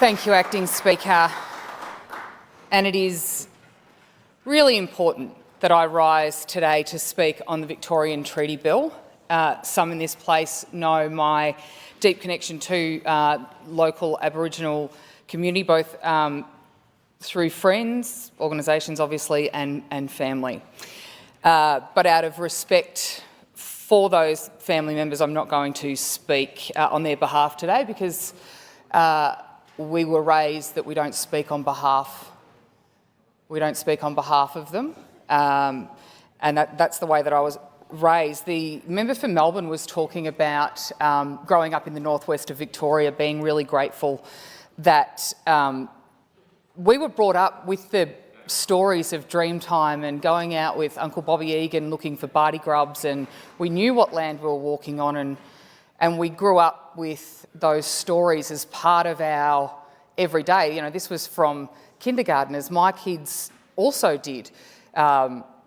Thank you, Acting Speaker. And it is really important that I rise today to speak on the Victorian Treaty Bill. Some in this place know my deep connection to local Aboriginal community, both through friends, organisations obviously, and family. But out of respect for those family members, I'm not going to speak on their behalf today because we were raised that we don't speak on behalf of them, and that's the way that I was raised. The member for Melbourne was talking about growing up in the northwest of Victoria, being really grateful that we were brought up with the stories of Dreamtime and going out with Uncle Bobby Egan looking for Barty grubs, and we knew what land we were walking on, and we grew up with those stories as part of our everyday. You know, this was from kindergarten, as my kids also did,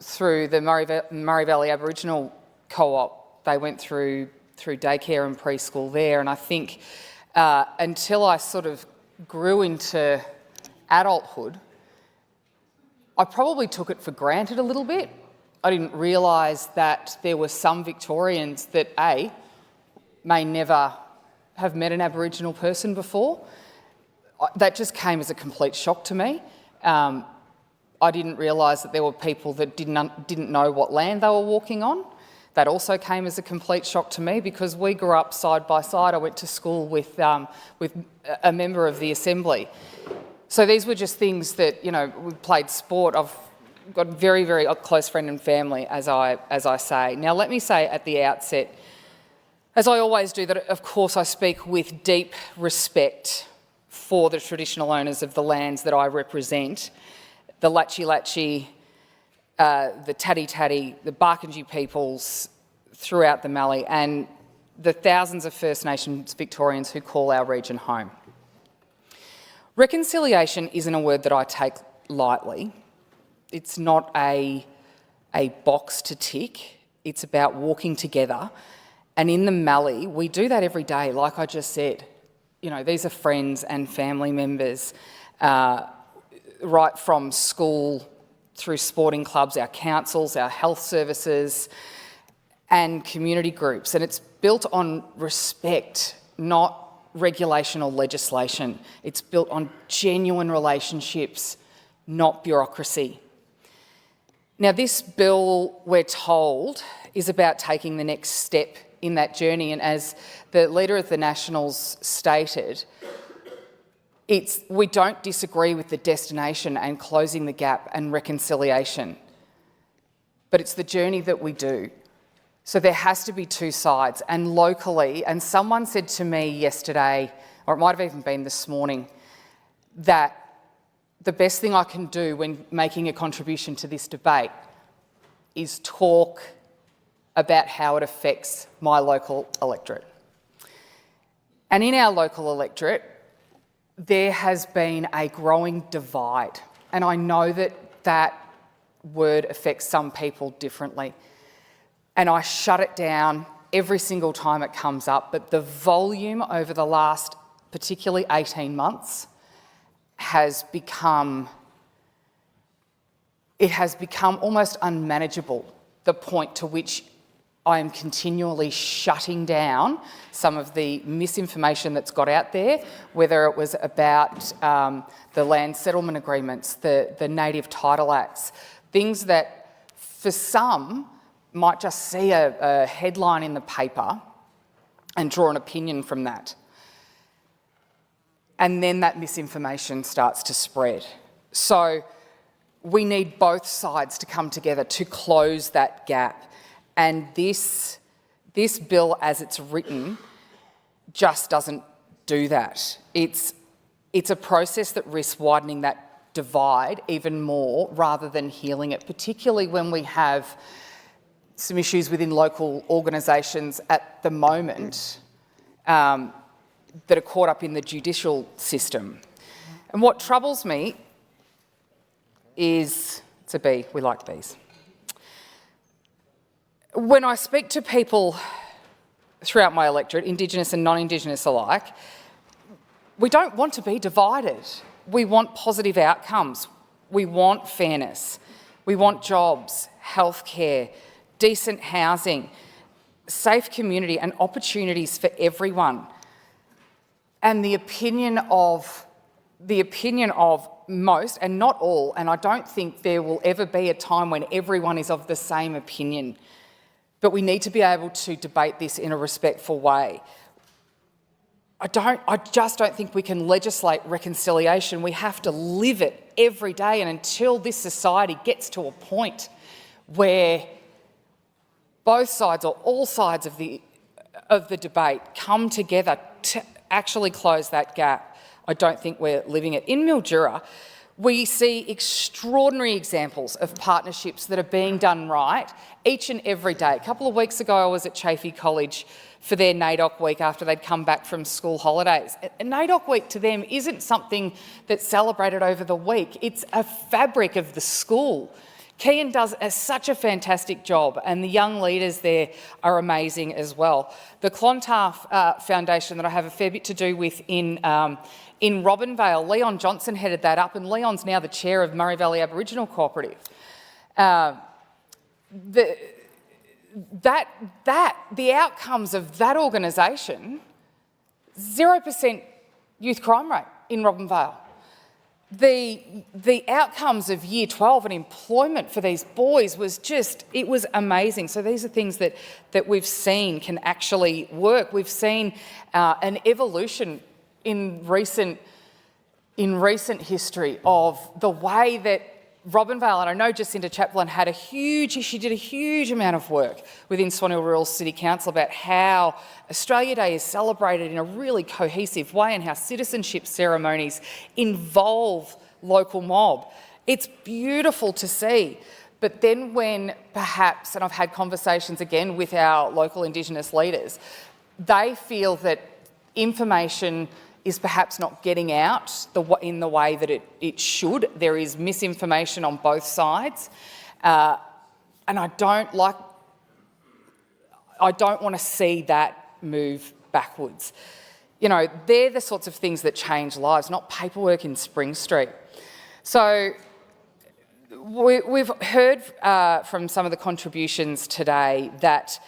through the Murray Valley Aboriginal Co-op. They went through daycare and preschool there, and I think until I sort of grew into adulthood, I probably took it for granted a little bit. I didn't realise that there were some Victorians that may never have met an Aboriginal person before. That just came as a complete shock to me. I didn't realise that there were people that didn't know what land they were walking on. That also came as a complete shock to me because we grew up side by side. I went to school with a member of the Assembly. So these were just things that, you know, we played sport. I've got a very, very close friend and family, as I say. Now, let me say at the outset, as I always do, that of course I speak with deep respect for the traditional owners of the lands that I represent, the Latchi Latchi, the Taddy Taddy, the Barkindji peoples throughout the Mallee, and the thousands of First Nations Victorians who call our region home. Reconciliation isn't a word that I take lightly. It's not a box to tick. It's about walking together. And in the Mallee, we do that every day, like I just said. You know, these are friends and family members, right from school through sporting clubs, our councils, our health services, and community groups. And it's built on respect, not regulation or legislation. It's built on genuine relationships, not bureaucracy. Now, this bill, we're told, is about taking the next step in that journey, and as the Leader of the Nationals stated, we don't disagree with the destination and closing the gap and reconciliation, but it's the journey that we do. So there has to be two sides, and locally, and someone said to me yesterday, or it might have even been this morning, that the best thing I can do when making a contribution to this debate is talk about how it affects my local electorate. And in our local electorate, there has been a growing divide, and I know that word affects some people differently. And I shut it down every single time it comes up, but the volume over the last particularly 18 months has become almost unmanageable, the point to which I am continually shutting down some of the misinformation that's got out there, whether it was about the land settlement agreements, the Native Title Acts, things that for some might just see a headline in the paper and draw an opinion from that. And then that misinformation starts to spread. So we need both sides to come together to close that gap. And this bill, as it's written, just doesn't do that. It's a process that risks widening that divide even more rather than healing it, particularly when we have some issues within local organisations at the moment that are caught up in the judicial system. And what troubles me is, it's a bee, we like bees. When I speak to people throughout my electorate, Indigenous and non-Indigenous alike, We don't want to be divided. We want positive outcomes. We want fairness. We want jobs, healthcare, decent housing, safe community and opportunities for everyone. And the opinion of most, and not all, and I don't think there will ever be a time when everyone is of the same opinion, but we need to be able to debate this in a respectful way. I just don't think we can legislate reconciliation. We have to live it every day, and until this society gets to a point where both sides or all sides of the debate come together to actually close that gap, I don't think we're living it. In Mildura, we see extraordinary examples of partnerships that are being done right each and every day. A couple of weeks ago, I was at Chaffey College for their NAIDOC week after they'd come back from school holidays. NAIDOC week to them isn't something that's celebrated over the week. It's a fabric of the school. Kian does such a fantastic job, and the young leaders there are amazing as well. The Clontarf Foundation that I have a fair bit to do with in Robinvale, Leon Johnson headed that up, and Leon's now the chair of Murray Valley Aboriginal Cooperative. The outcomes of that organisation, 0% youth crime rate in Robinvale. The outcomes of Year 12 and employment for these boys was it was amazing. So these are things that we've seen can actually work. We've seen an evolution in recent history of the way that Robinvale, and I know Jacinta Chaplin she did a huge amount of work within Swan Hill Rural City Council about how Australia Day is celebrated in a really cohesive way and how citizenship ceremonies involve local mob. It's beautiful to see. But then when perhaps, and I've had conversations again with our local Indigenous leaders, they feel that information is perhaps not getting out in the way that it should. There is misinformation on both sides. And I don't want to see that move backwards. You know, they're the sorts of things that change lives, not paperwork in Spring Street. So we've heard from some of the contributions today that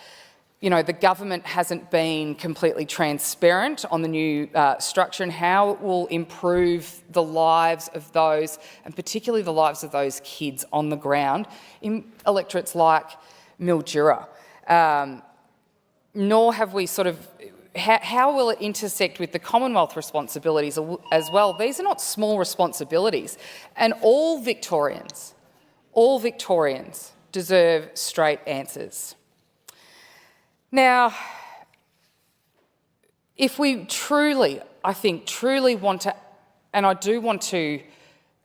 the government hasn't been completely transparent on the new structure and how it will improve the lives of those, and particularly the lives of those kids on the ground in electorates like Mildura. Nor have we how will it intersect with the Commonwealth responsibilities as well? These are not small responsibilities, and all Victorians deserve straight answers. Now, if we truly want to, and I do want to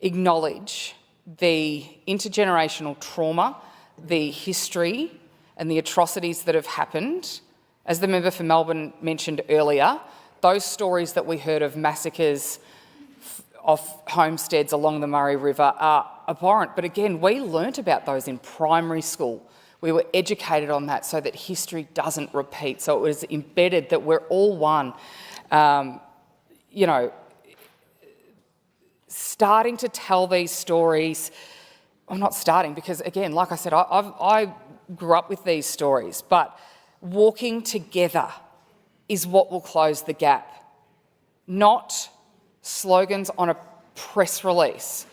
acknowledge the intergenerational trauma, the history and the atrocities that have happened, as the member for Melbourne mentioned earlier, those stories that we heard of massacres of homesteads along the Murray River are abhorrent. But again, we learnt about those in primary school. We were educated on that so that history doesn't repeat. So it was embedded that we're all one. Starting to tell these stories, well, not starting, because again, like I said, I grew up with these stories, but walking together is what will close the gap, not slogans on a press release.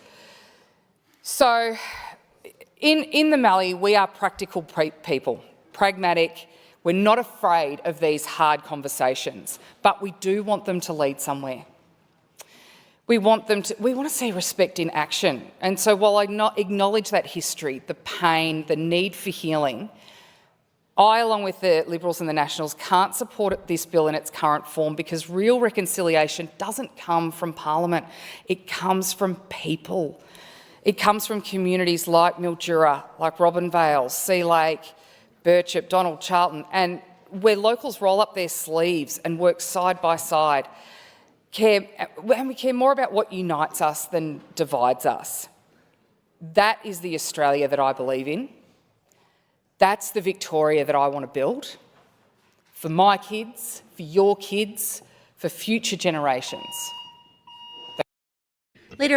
So, in the Mallee, we are practical people, pragmatic. We're not afraid of these hard conversations, but we do want them to lead somewhere. We want to see respect in action. And so while I acknowledge that history, the pain, the need for healing, I, along with the Liberals and the Nationals, can't support this bill in its current form because real reconciliation doesn't come from Parliament. It comes from people. It comes from communities like Mildura, like Robinvale, Sea Lake, Birchip, Donald, Charlton, and where locals roll up their sleeves and work side by side, and we care more about what unites us than divides us. That is the Australia that I believe in. That's the Victoria that I want to build for my kids, for your kids, for future generations.